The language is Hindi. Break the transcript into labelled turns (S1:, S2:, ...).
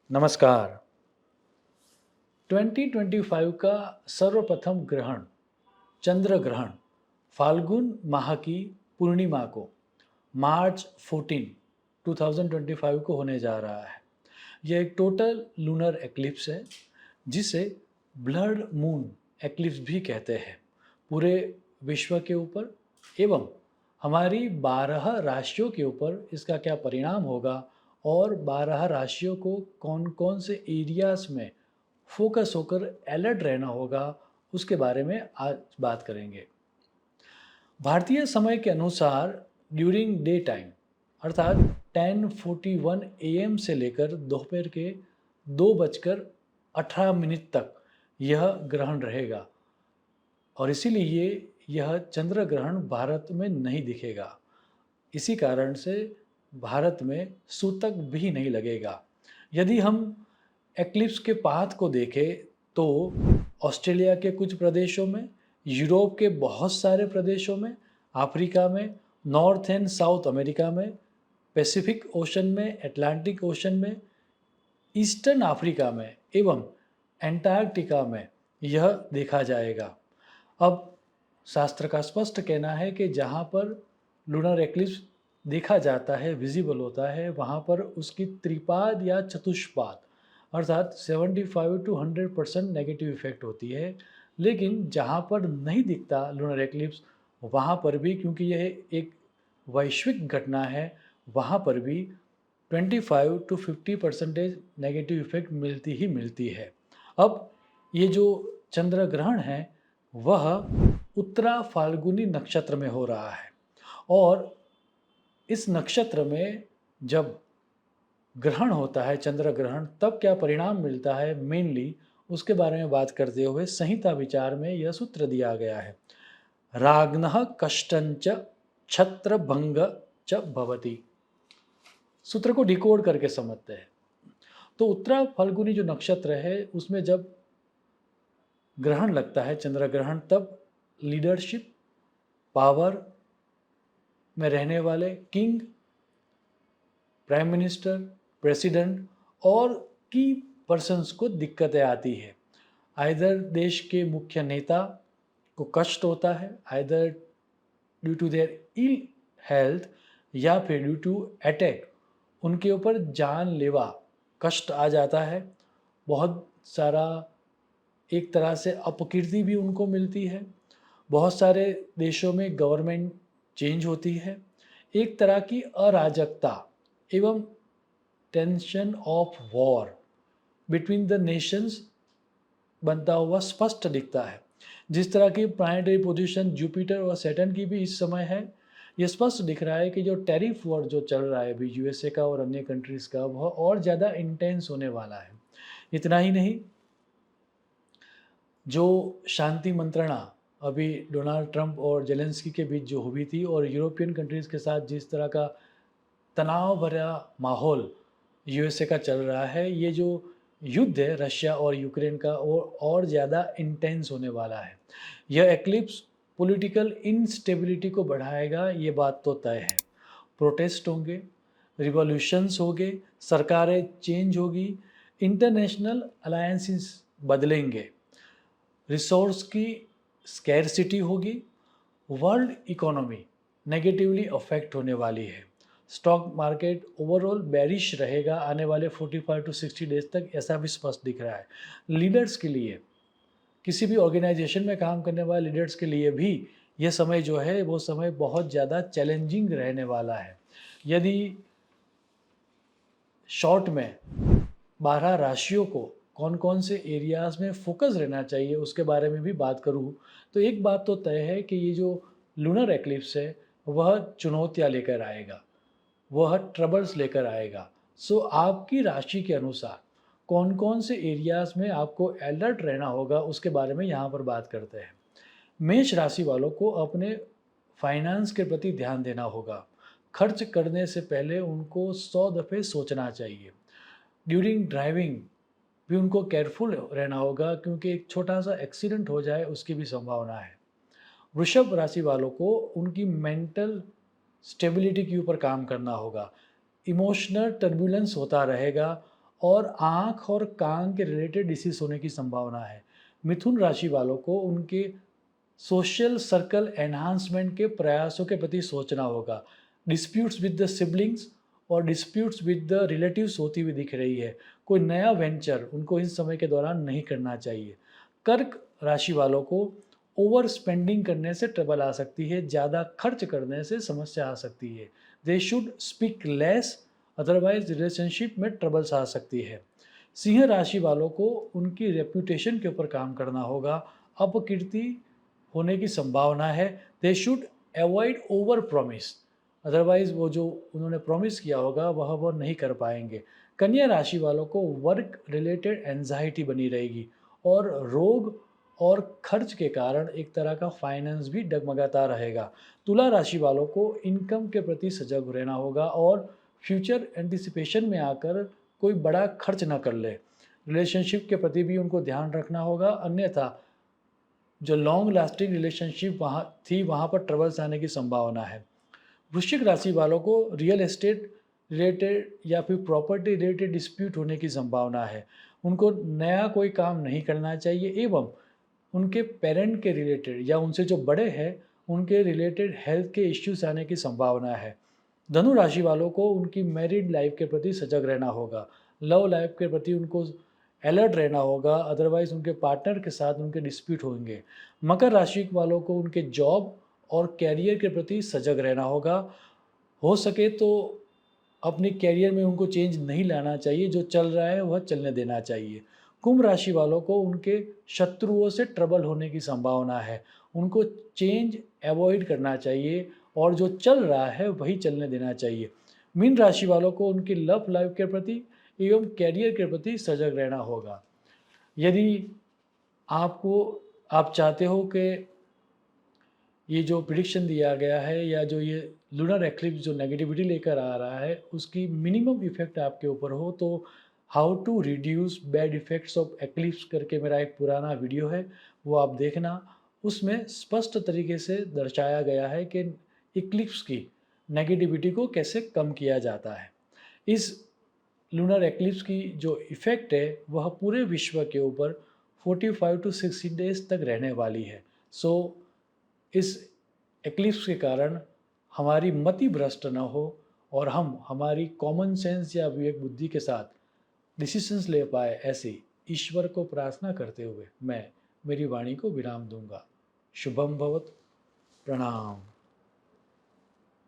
S1: नमस्कार। 2025 का सर्वप्रथम ग्रहण चंद्र ग्रहण फाल्गुन माह की पूर्णिमा को मार्च 14, 2025 को होने जा रहा है। यह एक टोटल लूनर एक्लिप्स है जिसे ब्लड मून एक्लिप्स भी कहते हैं। पूरे विश्व के ऊपर एवं हमारी 12 राशियों के ऊपर इसका क्या परिणाम होगा और 12 राशियों को कौन कौन से एरियाज में फोकस होकर अलर्ट रहना होगा उसके बारे में आज बात करेंगे। भारतीय समय के अनुसार ड्यूरिंग डे टाइम अर्थात 10:41 AM से लेकर दोपहर के 2:18 तक यह ग्रहण रहेगा और इसीलिए यह चंद्र ग्रहण भारत में नहीं दिखेगा। इसी कारण से भारत में सूतक भी नहीं लगेगा। यदि हम एक्लिप्स के पाथ को देखें तो ऑस्ट्रेलिया के कुछ प्रदेशों में, यूरोप के बहुत सारे प्रदेशों में, अफ्रीका में, नॉर्थ एंड साउथ अमेरिका में, पैसिफिक ओशन में, अटलांटिक ओशन में, ईस्टर्न अफ्रीका में एवं एंटार्कटिका में यह देखा जाएगा। अब शास्त्र का स्पष्ट कहना है कि जहाँ पर लूनर एक्लिप्स देखा जाता है, विजिबल होता है, वहाँ पर उसकी त्रिपाद या चतुष्पाद अर्थात 75 to 100% नेगेटिव इफेक्ट होती है। लेकिन जहाँ पर नहीं दिखता लूनर एक्लिप्स वहाँ पर भी, क्योंकि यह एक वैश्विक घटना है, वहाँ पर भी 25 to 50% नेगेटिव इफेक्ट मिलती ही मिलती है। अब ये जो चंद्र ग्रहण है वह उत्तरा फाल्गुनी नक्षत्र में हो रहा है और इस नक्षत्र में जब ग्रहण होता है, चंद्र ग्रहण, तब क्या परिणाम मिलता है मेनली उसके बारे में बात करते हुए संहिता विचार में यह सूत्र दिया गया है। राग्नः कष्टंच छत्रभंग च भवति। सूत्र को डिकोड करके समझते हैं तो उत्तरा फाल्गुनी जो नक्षत्र है उसमें जब ग्रहण लगता है, चंद्र ग्रहण, तब लीडरशिप पावर में रहने वाले किंग, प्राइम मिनिस्टर, प्रेसिडेंट और की पर्सन्स को दिक्कतें आती है। आइदर देश के मुख्य नेता को कष्ट होता है, either due to their ill health या फिर ड्यू टू अटैक उनके ऊपर जानलेवा कष्ट आ जाता है। बहुत सारा एक तरह से अपकीर्ति भी उनको मिलती है। बहुत सारे देशों में गवर्नमेंट चेंज होती है। एक तरह की अराजकता एवं tension of war between the Nations बनता हुआ स्पष्ट दिखता है। जिस तरह की प्लानिटरी पोजीशन जुपिटर और सैटर्न की भी इस समय है, ये स्पष्ट दिख रहा है कि जो टैरिफ वॉर जो चल रहा है अभी यूएसए का और अन्य कंट्रीज़ का, वह और ज़्यादा इंटेंस होने वाला है। इतना ही नहीं, जो शांति मंत्रणा अभी डोनाल्ड ट्रंप और जेलेंस्की के बीच जो हुई थी और यूरोपियन कंट्रीज़ के साथ जिस तरह का तनाव भरा माहौल यूएसए का चल रहा है, ये जो युद्ध है रशिया और यूक्रेन का और ज़्यादा इंटेंस होने वाला है। यह एक्लिप्स पॉलिटिकल इंस्टेबिलिटी को बढ़ाएगा, ये बात तो तय है। प्रोटेस्ट होंगे, रिवॉल्यूशंस होंगे, सरकारें चेंज होगी, इंटरनेशनल अलायंसेस बदलेंगे, रिसोर्स की स्कैरसिटी होगी, वर्ल्ड इकोनॉमी नेगेटिवली अफेक्ट होने वाली है। स्टॉक मार्केट ओवरऑल बेरिश रहेगा आने वाले 45 to 60 डेज तक, ऐसा भी स्पष्ट दिख रहा है। लीडर्स के लिए, किसी भी ऑर्गेनाइजेशन में काम करने वाले लीडर्स के लिए भी ये समय जो है वो समय बहुत ज़्यादा चैलेंजिंग रहने वाला है। यदि शॉर्ट में 12 राशियों को कौन कौन से एरियाज़ में फोकस रहना चाहिए उसके बारे में भी बात करूँ तो एक बात तो तय है कि ये जो लूनर एक्लिप्स है वह चुनौतियाँ लेकर आएगा, वह ट्रबल्स लेकर आएगा। सो आपकी राशि के अनुसार कौन कौन से एरियाज़ में आपको अलर्ट रहना होगा उसके बारे में यहाँ पर बात करते हैं। मेष राशि वालों को अपने फाइनेंस के प्रति ध्यान देना होगा। खर्च करने से पहले उनको 100 दफ़े सोचना चाहिए। ड्यूरिंग ड्राइविंग भी उनको केयरफुल रहना होगा क्योंकि एक छोटा सा एक्सीडेंट हो जाए उसकी भी संभावना है। वृषभ राशि वालों को उनकी मेंटल स्टेबिलिटी के ऊपर काम करना होगा। इमोशनल टर्बुलेंस होता रहेगा और आँख और कान के रिलेटेड डिसीज़ होने की संभावना है। मिथुन राशि वालों को उनके सोशल सर्कल एनहांसमेंट के प्रयासों के प्रति सोचना होगा। डिस्प्यूट्स विद द सिबलिंग्स और डिस्प्यूट्स विद द रिलेटिव्स होती हुई दिख रही है। कोई नया वेंचर उनको इस समय के दौरान नहीं करना चाहिए। कर्क राशि वालों को ओवर स्पेंडिंग करने से ट्रबल आ सकती है, ज़्यादा खर्च करने से समस्या आ सकती है। They should speak less, otherwise relationship में ट्रबल्स आ सकती है। सिंह राशि वालों को उनकी रेप्यूटेशन के ऊपर काम करना होगा। अपकीर्ति होने की संभावना है। They should avoid over promise, otherwise वो जो उन्होंने प्रॉमिस किया होगा वह वो नहीं कर पाएंगे। कन्या राशि वालों को वर्क रिलेटेड एंजाइटी बनी रहेगी और रोग और खर्च के कारण एक तरह का फाइनेंस भी डगमगाता रहेगा। तुला राशि वालों को इनकम के प्रति सजग रहना होगा और फ्यूचर एंटिसिपेशन में आकर कोई बड़ा खर्च ना कर ले। रिलेशनशिप के प्रति भी उनको ध्यान रखना होगा, अन्यथा जो लॉन्ग लास्टिंग रिलेशनशिप वहाँ थी वहाँ पर ट्रबल्स आने की संभावना है। वृश्चिक राशि वालों को रियल एस्टेट रिलेटेड या फिर प्रॉपर्टी रिलेटेड डिस्प्यूट होने की संभावना है। उनको नया कोई काम नहीं करना चाहिए एवं उनके पेरेंट के रिलेटेड या उनसे जो बड़े हैं उनके रिलेटेड हेल्थ के इश्यूज आने की संभावना है। धनु राशि वालों को उनकी मैरिड लाइफ के प्रति सजग रहना होगा। लव लाइफ के प्रति उनको अलर्ट रहना होगा, अदरवाइज उनके पार्टनर के साथ उनके डिस्प्यूट होंगे। मकर राशि वालों को उनके जॉब और कैरियर के प्रति सजग रहना होगा। हो सके तो अपने कैरियर में उनको चेंज नहीं लाना चाहिए, जो चल रहा है वह चलने देना चाहिए। कुंभ राशि वालों को उनके शत्रुओं से ट्रबल होने की संभावना है। उनको चेंज अवॉइड करना चाहिए और जो चल रहा है वही चलने देना चाहिए। मीन राशि वालों को उनकी लव लाइफ के प्रति एवं कैरियर के प्रति सजग रहना होगा। यदि आपको आप चाहते हो कि ये जो प्रिडिक्शन दिया गया है या जो ये लूनर एक्लिप्स जो नेगेटिविटी लेकर आ रहा है उसकी मिनिमम इफेक्ट आपके ऊपर हो, तो how to reduce bad effects of eclipse करके मेरा एक पुराना वीडियो है, वो आप देखना। उसमें स्पष्ट तरीके से दर्शाया गया है कि इक्लिप्स की नेगेटिविटी को कैसे कम किया जाता है। इस लूनर एक्लिप्स की जो इफ़ेक्ट है वह पूरे विश्व के ऊपर 45 टू 60 डेज तक रहने वाली है। सो इस एक्लिप्स के कारण हमारी मति भ्रष्ट न हो और हम हमारी कॉमन सेंस या विवेक बुद्धि के साथ डिसीजंस ले पाए, ऐसे ईश्वर को प्रार्थना करते हुए मैं मेरी वाणी को विराम दूंगा। शुभम भवत। प्रणाम।